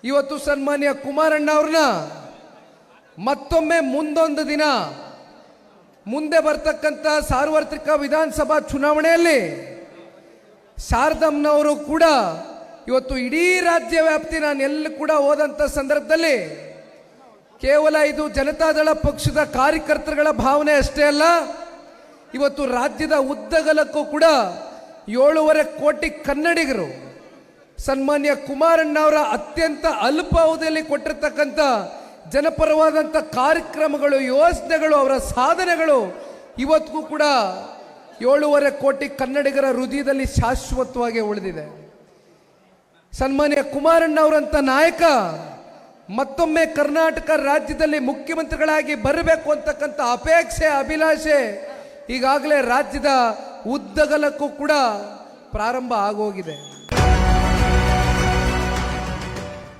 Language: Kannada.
ಇವತ್ತು ಸನ್ಮಾನ್ಯ ಕುಮಾರಣ್ಣ ಅವ್ರನ್ನ ಮತ್ತೊಮ್ಮೆ ಮುಂದೊಂದು ದಿನ ಮುಂದೆ ಬರ್ತಕ್ಕಂಥ ಸಾರ್ವತ್ರಿಕ ವಿಧಾನಸಭಾ ಚುನಾವಣೆಯಲ್ಲಿ ಶಾರದಮ್ಮನವರು ಕೂಡ ಇವತ್ತು ಇಡೀ ರಾಜ್ಯ ವ್ಯಾಪ್ತಿ ನಾನು ಎಲ್ಲಿ ಕೂಡ ಹೋದಂಥ ಸಂದರ್ಭದಲ್ಲಿ ಕೇವಲ ಇದು ಜನತಾದಳ ಪಕ್ಷದ ಕಾರ್ಯಕರ್ತರುಗಳ ಭಾವನೆ ಅಷ್ಟೇ ಅಲ್ಲ, ಇವತ್ತು ರಾಜ್ಯದ ಉದ್ದಗಲಕ್ಕೂ ಕೂಡ 7.5 ಕೋಟಿ ಕನ್ನಡಿಗರು ಸನ್ಮಾನ್ಯ ಕುಮಾರಣ್ಣ ಅವರ ಅತ್ಯಂತ ಅಲ್ಪ ಅವಧಿಯಲ್ಲಿ ಕೊಟ್ಟಿರ್ತಕ್ಕಂಥ ಜನಪರವಾದಂಥ ಕಾರ್ಯಕ್ರಮಗಳು, ಯೋಜನೆಗಳು, ಅವರ ಸಾಧನೆಗಳು ಇವತ್ತಿಗೂ ಕೂಡ 7.5 ಕೋಟಿ ಕನ್ನಡಿಗರ ಹೃದಯದಲ್ಲಿ ಶಾಶ್ವತವಾಗಿ ಉಳಿದಿದೆ. ಸನ್ಮಾನ್ಯ ಕುಮಾರಣ್ಣ ಅವರಂಥ ನಾಯಕ ಮತ್ತೊಮ್ಮೆ ಕರ್ನಾಟಕ ರಾಜ್ಯದಲ್ಲಿ ಮುಖ್ಯಮಂತ್ರಿಗಳಾಗಿ ಬರಬೇಕು ಅಂತಕ್ಕಂಥ ಅಪೇಕ್ಷೆ, ಅಭಿಲಾಷೆ ಈಗಾಗಲೇ ರಾಜ್ಯದ ಉದ್ದಗಲಕ್ಕೂ ಕೂಡ ಪ್ರಾರಂಭ ಆಗೋಗಿದೆ.